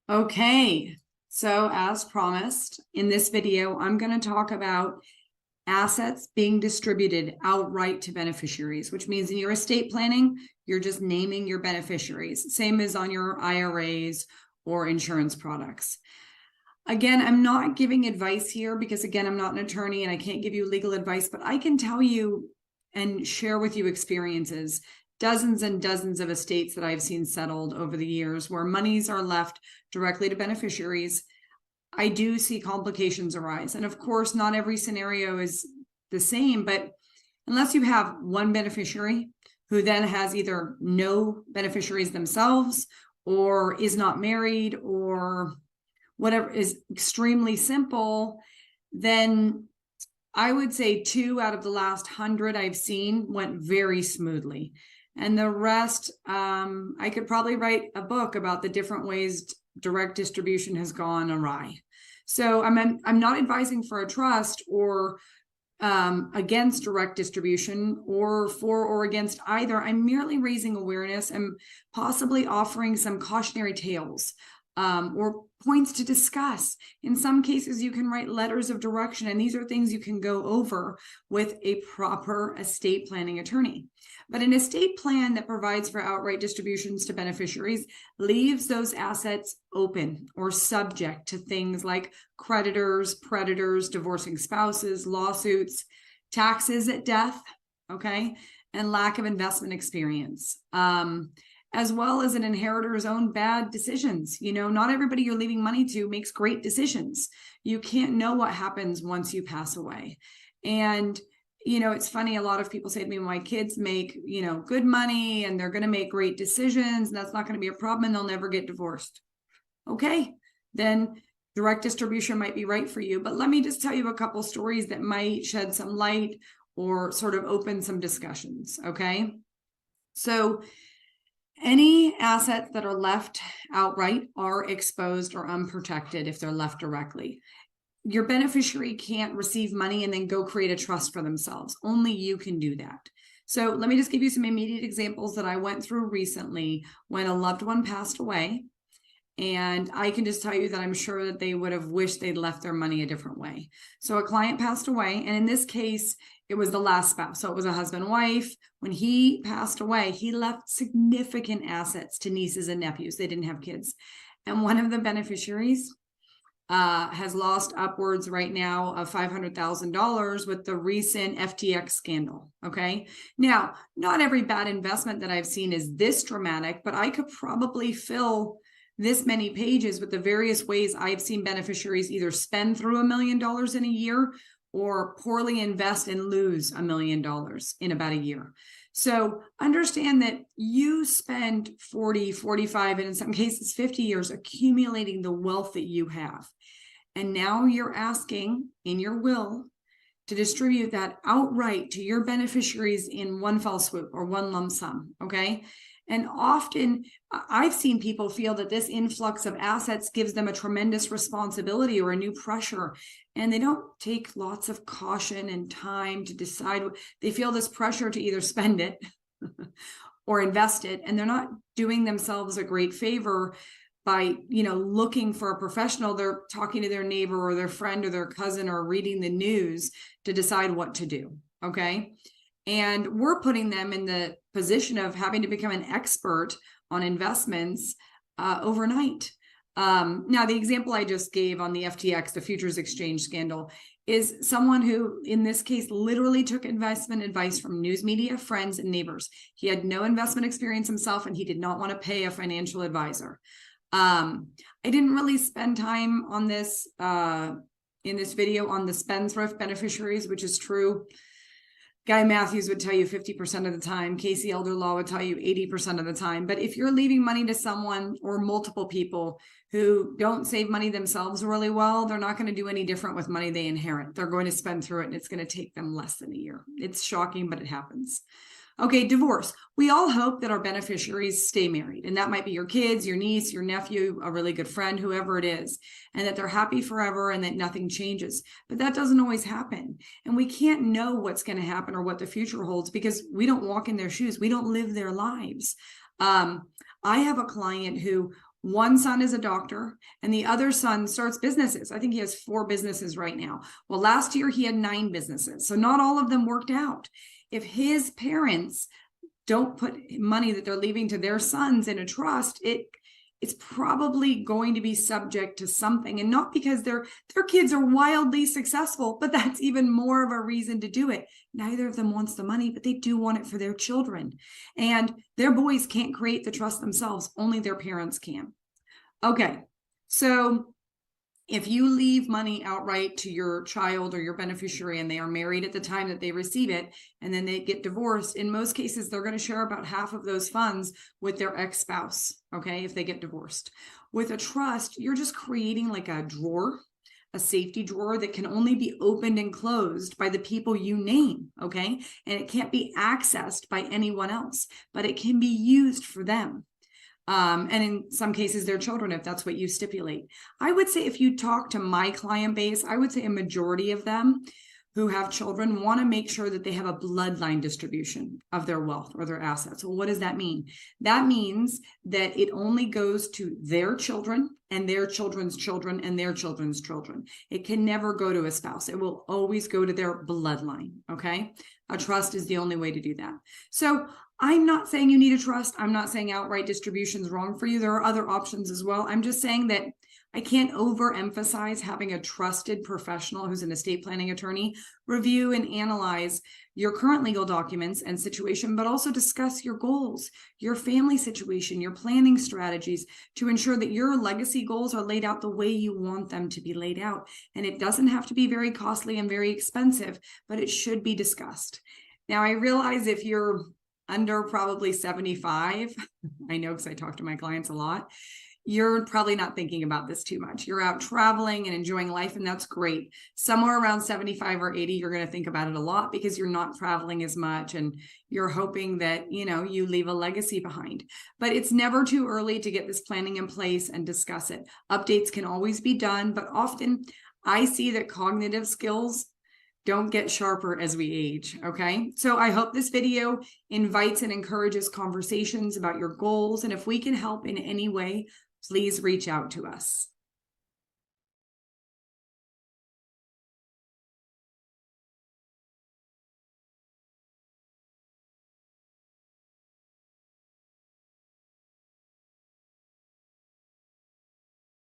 Okay, so as promised, in this video, I'm going to talk about assets being distributed outright to beneficiaries, which means in your estate planning, you're just naming your beneficiaries, same as on your IRAs or insurance products. Again, I'm not giving advice here because, again, I'm not an attorney and I can't give you legal advice, but I can tell you and share with you experiences, dozens and dozens of estates that I've seen settled over the years where monies are left directly to beneficiaries. I do see complications arise. And of course, not every scenario is the same, but unless you have one beneficiary who then has either no beneficiaries themselves or is not married or whatever is extremely simple, then I would say 2 out of the last 100 I've seen went very smoothly. And the rest, I could probably write a book about the different ways direct distribution has gone awry. So I'm not advising for a trust or against direct distribution or for or against either. I'm merely raising awareness and possibly offering some cautionary tales or points to discuss. In some cases, you can write letters of direction, and these are things you can go over with a proper estate planning attorney. But an estate plan that provides for outright distributions to beneficiaries leaves those assets open or subject to things like creditors, predators, divorcing spouses, lawsuits, taxes at death, okay, and lack of investment experience. As well as an inheritor's own bad decisions. You know, not everybody you're leaving money to makes great decisions. You can't know what happens once you pass away. And, you know, it's funny, a lot of people say to me, my kids make, you know, good money and they're going to make great decisions, and that's not going to be a problem, and they'll never get divorced. Okay, then direct distribution might be right for you. But let me just tell you a couple stories that might shed some light or sort of open some discussions, okay? So any assets that are left outright are exposed or unprotected if they're left directly. Your beneficiary can't receive money and then go create a trust for themselves. Only you can do that. So let me just give you some immediate examples that I went through recently when a loved one passed away. And I can just tell you that I'm sure that they would have wished they'd left their money a different way. So a client passed away, and in this case, it was the last spouse. So it was a husband and wife. When he passed away, he left significant assets to nieces and nephews. They didn't have kids. And one of the beneficiaries has lost upwards right now of $500,000 with the recent FTX scandal. Okay. Now, not every bad investment that I've seen is this dramatic, but I could probably fill this many pages with the various ways I've seen beneficiaries either spend through $1 million in a year or poorly invest and lose $1 million in about a year. So understand that you spend 40, 45, and in some cases 50 years accumulating the wealth that you have. And now you're asking in your will to distribute that outright to your beneficiaries in one fell swoop or one lump sum, okay? And often I've seen people feel that this influx of assets gives them a tremendous responsibility or a new pressure, and they don't take lots of caution and time to decide. They feel this pressure to either spend it or invest it, and they're not doing themselves a great favor by, you know, looking for a professional. They're talking to their neighbor or their friend or their cousin or reading the news to decide what to do, okay? And we're putting them in the position of having to become an expert on investments overnight. Now, the example I just gave on the FTX, the futures exchange scandal, is someone who, in this case, literally took investment advice from news media, friends, and neighbors. He had no investment experience himself, and he did not want to pay a financial advisor. I didn't really spend time on this in this video on the spendthrift beneficiaries, which is true. Guy Matthews would tell you 50% of the time. Casey Elderlaw would tell you 80% of the time. But if you're leaving money to someone or multiple people who don't save money themselves really well, they're not going to do any different with money they inherit. They're going to spend through it, and it's going to take them less than a year. It's shocking, but it happens. Okay, divorce. We all hope that our beneficiaries stay married, and that might be your kids, your niece, your nephew, a really good friend, whoever it is, and that they're happy forever and that nothing changes. But that doesn't always happen, and we can't know what's going to happen or what the future holds because we don't walk in their shoes. We don't live their lives. I have a client who One son is a doctor and the other son starts businesses. I think he has 4 businesses right now. Well, last year he had 9 businesses. So not all of them worked out. If his parents don't put money that they're leaving to their sons in a trust, it's probably going to be subject to something, and not because their kids are wildly successful, but that's even more of a reason to do it. Neither of them wants the money, but they do want it for their children, and their boys can't create the trust themselves. Only their parents can. Okay, so if you leave money outright to your child or your beneficiary and they are married at the time that they receive it, and then they get divorced, in most cases, they're going to share about half of those funds with their ex-spouse, okay, if they get divorced. With a trust, you're just creating like a drawer, a safety drawer that can only be opened and closed by the people you name, okay? And it can't be accessed by anyone else, but it can be used for them. And in some cases, their children, if that's what you stipulate. I would say if you talk to my client base, I would say a majority of them who have children want to make sure that they have a bloodline distribution of their wealth or their assets. Well, what does that mean? That means that it only goes to their children and their children's children and their children's children. It can never go to a spouse. It will always go to their bloodline, okay? A trust is the only way to do that. So I'm not saying you need a trust. I'm not saying outright distribution is wrong for you. There are other options as well. I'm just saying that I can't overemphasize having a trusted professional who's an estate planning attorney review and analyze your current legal documents and situation, but also discuss your goals, your family situation, your planning strategies to ensure that your legacy goals are laid out the way you want them to be laid out. And it doesn't have to be very costly and very expensive, but it should be discussed. Now, I realize if you're under probably 75, I know because I talk to my clients a lot, you're probably not thinking about this too much. You're out traveling and enjoying life, and that's great. Somewhere around 75 or 80, you're going to think about it a lot because you're not traveling as much and you're hoping that, you leave a legacy behind. But it's never too early to get this planning in place and discuss it. Updates can always be done, but often I see that cognitive skills don't get sharper as we age, okay? So I hope this video invites and encourages conversations about your goals. And if we can help in any way, please reach out to us.